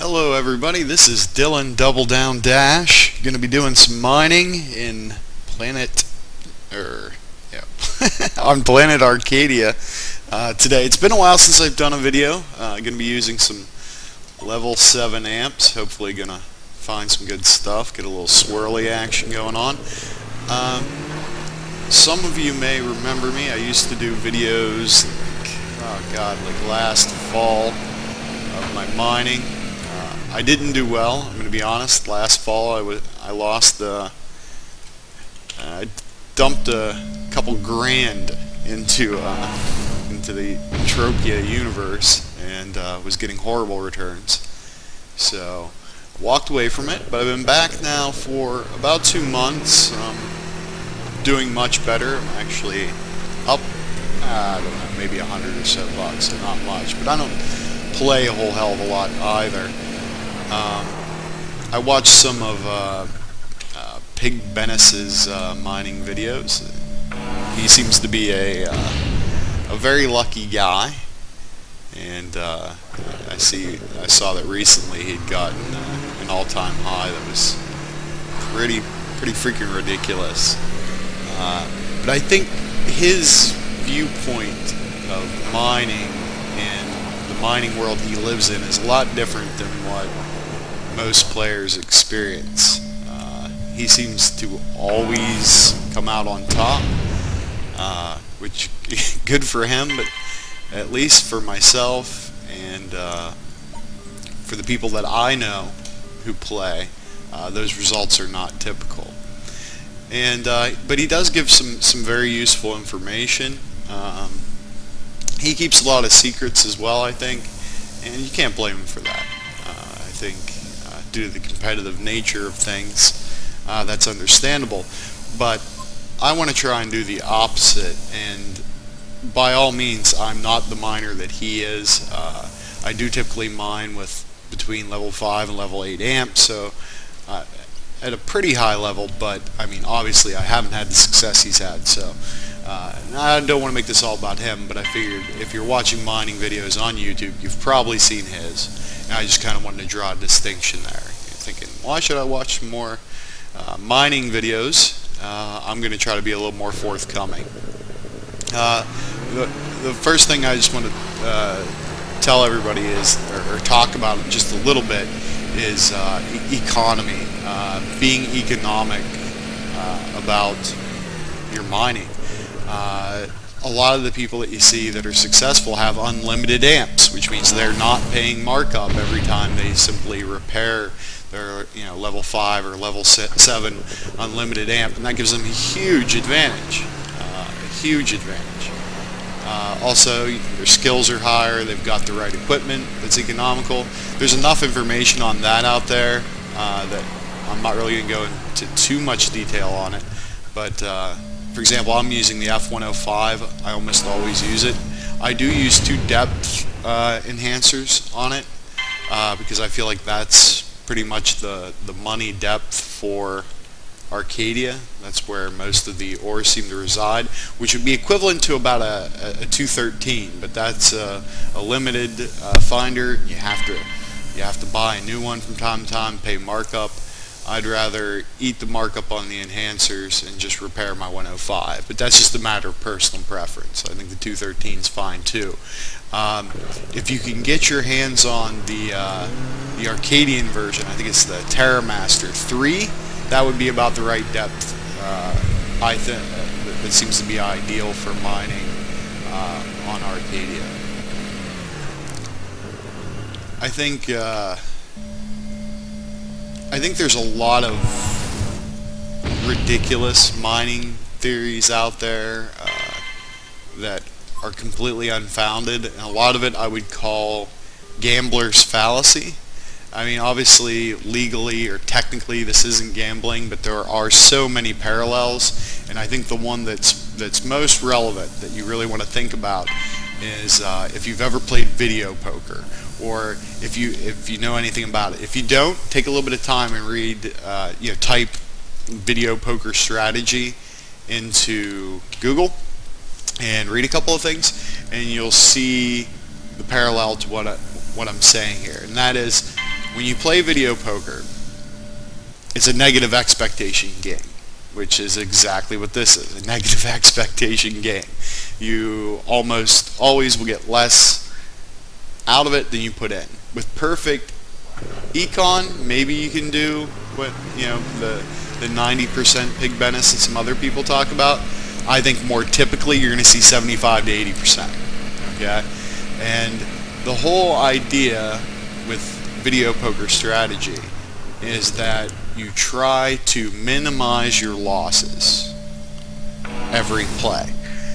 Hello everybody, this is Dylan Double Down Dash. Going to be doing some mining in on planet Arkadia today. It's been a while since I've done a video. Going to be using some level 7 amps. Hopefully going to find some good stuff, get a little swirly action going on. Some of you may remember me. I used to do videos like last fall of my mining. I didn't do well, I'm going to be honest. Last fall I lost I dumped a couple grand into the Entropia universe and was getting horrible returns. So walked away from it, but I've been back now for about 2 months. Doing much better. I'm actually up, I don't know, maybe $100 or so bucks, so not much, but I don't play a whole hell of a lot either. I watched some of Pig Bennis's mining videos. He seems to be a very lucky guy, and I saw that recently he'd gotten an all-time high that was pretty freaking ridiculous. But I think his viewpoint of mining and the mining world he lives in is a lot different than what most players experience. He seems to always come out on top, which good for him, but at least for myself and for the people that I know who play, those results are not typical. And but he does give some very useful information. He keeps a lot of secrets as well, I think, and you can't blame him for that. I think due to the competitive nature of things, that's understandable. But I want to try and do the opposite, and by all means, I'm not the miner that he is. I do typically mine with between level 5 and level 8 amps, so at a pretty high level, but I mean, obviously I haven't had the success he's had, so I don't want to make this all about him, but I figured if you're watching mining videos on YouTube, you've probably seen his, and I just kind of wanted to draw a distinction there. You're thinking, why should I watch more mining videos? I'm going to try to be a little more forthcoming. The first thing I just want to tell everybody is, or talk about just a little bit, is economy, being economic about your mining. A lot of the people that you see that are successful have unlimited amps, which means they're not paying markup every time they simply repair their level 5 or level 7 unlimited amp, and that gives them a huge advantage. Also, their skills are higher, they've got the right equipment that's economical. There's enough information on that out there that I'm not really going to go into too much detail on it. But for example, I'm using the F105. I almost always use it. I do use 2 depth enhancers on it because I feel like that's pretty much the money depth for Arkadia. That's where most of the ores seem to reside, which would be equivalent to about a 213, but that's a limited finder. You have to buy a new one from time to time, pay markup. I'd rather eat the markup on the enhancers and just repair my 105, but that's just a matter of personal preference. I think the 213 is fine too. If you can get your hands on the Arcadian version, I think it's the TerraMaster 3, that would be about the right depth. I think that seems to be ideal for mining on Arkadia. I think there's a lot of ridiculous mining theories out there that are completely unfounded, and a lot of it I would call gambler's fallacy. I mean, obviously, legally or technically this isn't gambling, but there are so many parallels, and I think the one that's most relevant that you really want to think about is if you've ever played video poker, or if you know anything about it. If you don't, take a little bit of time and read, type video poker strategy into Google and read a couple of things, and you'll see the parallel to what I'm saying here, and that is when you play video poker, it's a negative expectation game, which is exactly what this is, a negative expectation game. You almost always will get less out of it than you put in. With perfect econ, maybe you can do what, you know, the 90% pig Bennis that some other people talk about. I think more typically you're going to see 75 to 80%. Okay? And the whole idea with video poker strategy is that you try to minimize your losses every play.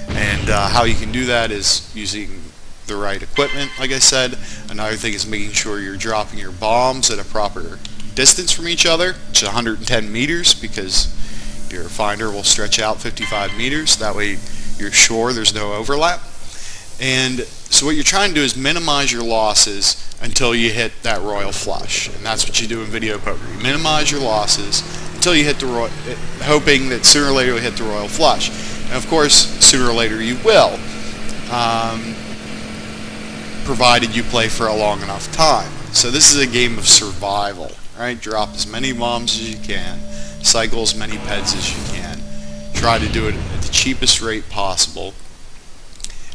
And how you can do that is using the right equipment, like I said. Another thing is making sure you're dropping your bombs at a proper distance from each other, which is 110 meters, because your finder will stretch out 55 meters. That way you're sure there's no overlap. And so what you're trying to do is minimize your losses until you hit that royal flush. And that's what you do in video poker. You minimize your losses until you hit the royal, hoping that sooner or later you'll hit the royal flush. And of course, sooner or later you will, provided you play for a long enough time. So this is a game of survival, right? Drop as many bombs as you can, cycle as many peds as you can, try to do it at the cheapest rate possible,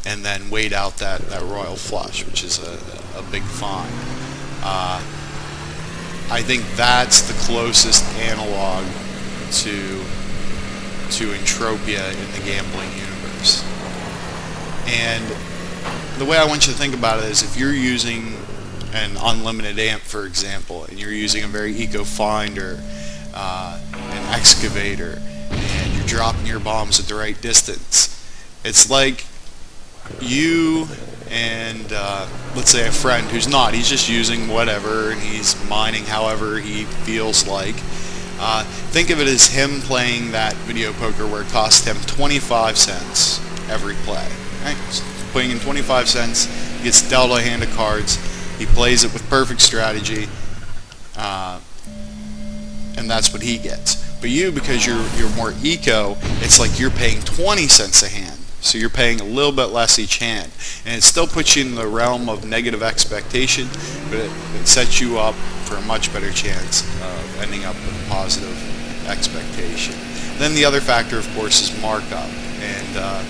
and then wait out that royal flush, which is a big find. I think that's the closest analog to Entropia in the gambling universe. And the way I want you to think about it is, if you're using an unlimited amp, for example, and you're using a very eco finder, an excavator, and you're dropping your bombs at the right distance, it's like you and let's say a friend who's not, he's just using whatever and he's mining however he feels like. Think of it as him playing that video poker where it costs him 25 cents every play, right? So putting in 25 cents, he gets dealt a hand of cards, he plays it with perfect strategy, and that's what he gets. But you, because you're more eco, it's like you're paying 20 cents a hand. So you're paying a little bit less each hand. And it still puts you in the realm of negative expectation, but it sets you up for a much better chance of ending up with a positive expectation. Then the other factor, of course, is markup. And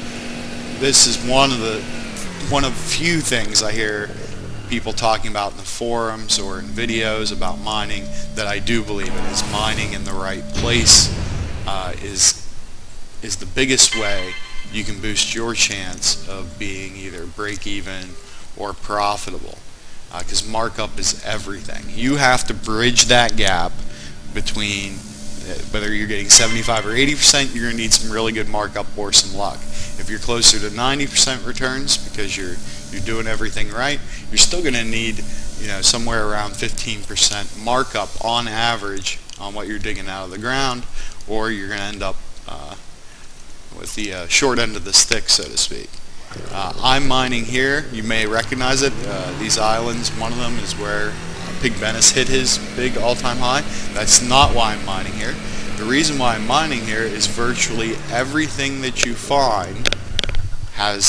this is one of few things I hear people talking about in the forums or in videos about mining that I do believe in. Is mining in the right place is the biggest way you can boost your chance of being either break even or profitable, because markup is everything. You have to bridge that gap between whether you're getting 75 or 80%, you're going to need some really good markup or some luck. If you're closer to 90% returns because you're doing everything right, you're still going to need, you know, somewhere around 15% markup on average on what you're digging out of the ground, or you're going to end up with the short end of the stick, so to speak. I'm mining here. You may recognize it. These islands, one of them is where Pig Bennis hit his big all-time high. That's not why I'm mining here. The reason why I'm mining here is virtually everything that you find has